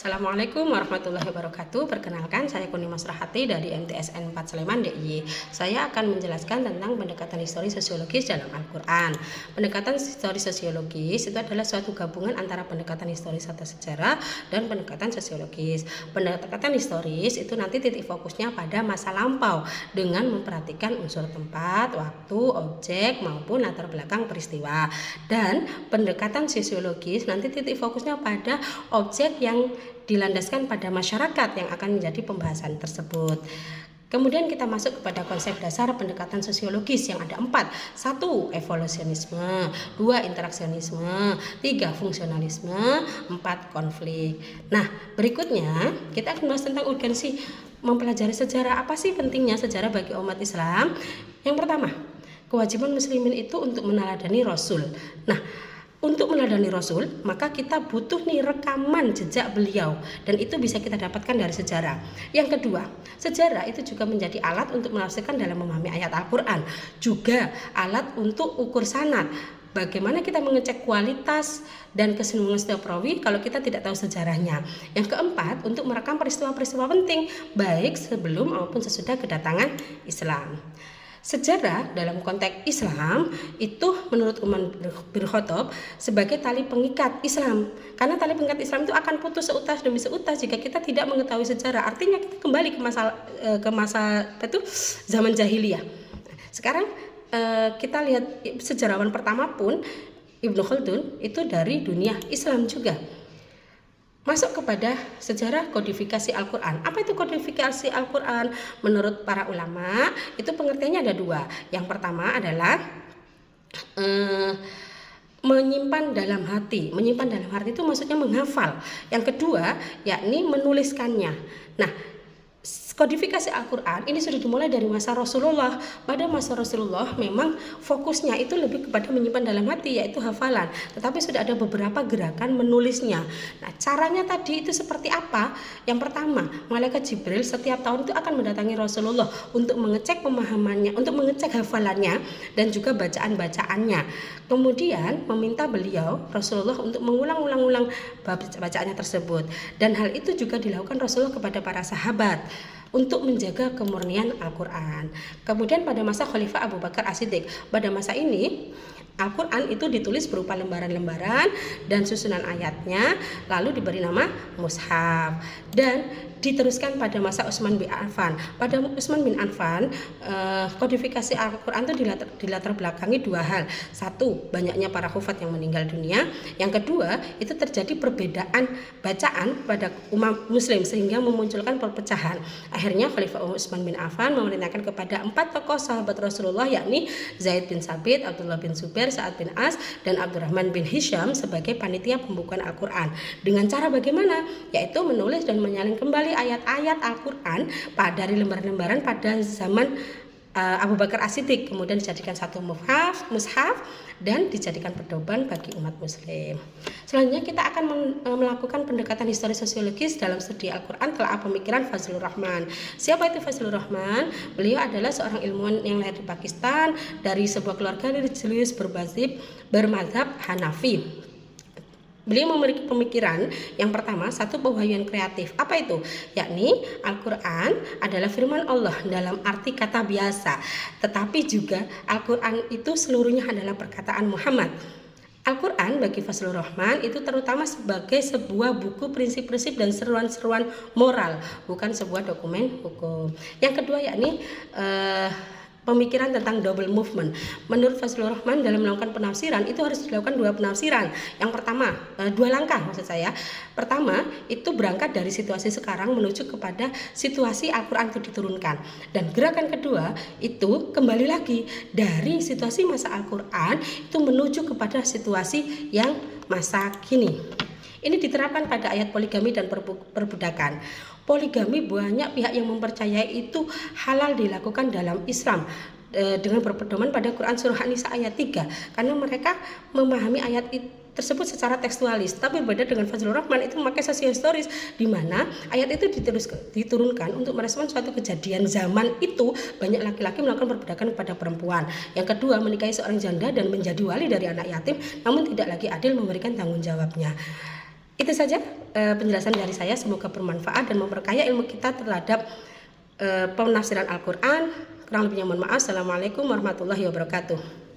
Assalamualaikum warahmatullahi wabarakatuh. Perkenalkan, saya Kurnia Masrahati dari MTSN 4 Sleman DIY. Saya akan menjelaskan tentang pendekatan histori sosiologis dalam Al-Quran. Pendekatan histori sosiologis itu adalah suatu gabungan antara pendekatan historis atau sejarah dan pendekatan sosiologis. Pendekatan historis itu nanti titik fokusnya pada masa lampau dengan memperhatikan unsur tempat, waktu, objek maupun latar belakang peristiwa. Dan pendekatan sosiologis nanti titik fokusnya pada objek yang dilandaskan pada masyarakat yang akan menjadi pembahasan tersebut. Kemudian kita masuk kepada konsep dasar pendekatan sosiologis yang ada 4. 1. Evolusionisme, 2. Interaksionisme, 3. Fungsionalisme, 4. Konflik. Nah, berikutnya kita akan bahas tentang urgensi mempelajari sejarah. Apa sih pentingnya sejarah bagi umat Islam? Yang pertama, kewajiban muslimin itu untuk meneladani Rasul. Nah, untuk meneladani Rasul, maka kita butuh nih rekaman jejak beliau, dan itu bisa kita dapatkan dari sejarah. Yang kedua, sejarah itu juga menjadi alat untuk menafsirkan dalam memahami ayat Al-Quran, juga alat untuk ukur sanad. Bagaimana kita mengecek kualitas dan keseluruhan setiap perawi kalau kita tidak tahu sejarahnya. Yang keempat, untuk merekam peristiwa-peristiwa penting, baik sebelum maupun sesudah kedatangan Islam. Sejarah dalam konteks Islam itu menurut Umar bin Khattab sebagai tali pengikat Islam, karena tali pengikat Islam itu akan putus seutas demi seutas jika kita tidak mengetahui sejarah. Artinya kita kembali ke masa zaman jahiliyah. Sekarang kita lihat sejarawan pertama pun Ibnu Khaldun itu dari dunia Islam juga. Masuk kepada sejarah kodifikasi Al-Quran. Apa itu kodifikasi Al-Quran? Menurut para ulama, itu pengertiannya ada 2. Yang pertama adalah menyimpan dalam hati. Menyimpan dalam hati itu maksudnya menghafal. Yang kedua, yakni menuliskannya. Nah, kodifikasi Al-Quran ini sudah dimulai dari masa Rasulullah. Pada masa Rasulullah memang fokusnya itu lebih kepada menyimpan dalam hati, yaitu hafalan. Tetapi sudah ada beberapa gerakan menulisnya. Nah, caranya tadi itu seperti apa? Yang pertama, malaikat Jibril setiap tahun itu akan mendatangi Rasulullah untuk mengecek pemahamannya, untuk mengecek hafalannya dan juga bacaan-bacaannya. Kemudian meminta beliau Rasulullah untuk mengulang-ulang bacaannya tersebut. Dan hal itu juga dilakukan Rasulullah kepada para sahabat untuk menjaga kemurnian Al-Quran. Kemudian pada masa Khalifah Abu Bakar As-Siddiq, pada masa ini Al-Quran itu ditulis berupa lembaran-lembaran dan susunan ayatnya, lalu diberi nama mushaf, dan diteruskan pada masa Utsman bin Affan. Pada Utsman bin Affan, kodifikasi Al-Quran itu dilatar belakangi 2 hal. 1, banyaknya para hufaz yang meninggal dunia. Yang kedua, itu terjadi perbedaan bacaan pada umat muslim sehingga memunculkan perpecahan. Akhirnya Khalifah Utsman bin Affan memerintahkan kepada 4 tokoh sahabat Rasulullah, yakni Zaid bin Sabit, Abdullah bin Zubair, Sa'ad bin As, dan Abdurrahman bin Hisham sebagai panitia pembukuan Al-Quran. Dengan cara bagaimana? Yaitu menulis dan menyalin kembali ayat-ayat Al-Quran dari lembaran-lembaran pada zaman Abu Bakar As-Siddiq, kemudian dijadikan satu mushaf dan dijadikan pedoman bagi umat muslim. Selanjutnya kita akan melakukan pendekatan histori sosiologis dalam studi Al-Quran telah pemikiran Fazlur Rahman. Siapa itu Fazlur Rahman? Beliau adalah seorang ilmuwan yang lahir di Pakistan dari sebuah keluarga religius bermadzhab Hanafi. Beliau memiliki pemikiran yang pertama, 1, pewahyuan kreatif. Apa itu? Yakni Al-Quran adalah firman Allah dalam arti kata biasa, tetapi juga Al-Quran itu seluruhnya adalah perkataan Muhammad. Al-Quran bagi Fazlur Rahman itu terutama sebagai sebuah buku prinsip-prinsip dan seruan-seruan moral, bukan sebuah dokumen hukum. Yang kedua yakni pemikiran tentang double movement. Menurut Fazlur Rahman, dalam melakukan penafsiran itu harus dilakukan 2 penafsiran. Yang pertama, 2 langkah maksud saya. Pertama, itu berangkat dari situasi sekarang menuju kepada situasi Al-Quran itu diturunkan. Dan gerakan kedua itu kembali lagi dari situasi masa Al-Quran itu menuju kepada situasi yang masa kini. Ini diterapkan pada ayat poligami dan perbudakan. Poligami banyak pihak yang mempercayai itu halal dilakukan dalam Islam dengan berpedoman pada Quran surah An-Nisa ayat 3, karena mereka memahami ayat tersebut secara tekstualis. Tapi beda dengan Fazlur Rahman, itu memakai sosiohistoris, di mana ayat itu diturunkan untuk merespon suatu kejadian zaman itu banyak laki-laki melakukan perbudakan kepada perempuan. Yang kedua, menikahi seorang janda dan menjadi wali dari anak yatim, namun tidak lagi adil memberikan tanggung jawabnya. Itu saja penjelasan dari saya, semoga bermanfaat dan memperkaya ilmu kita terhadap penafsiran Al-Quran. Kurang lebihnya mohon maaf. Assalamualaikum warahmatullahi wabarakatuh.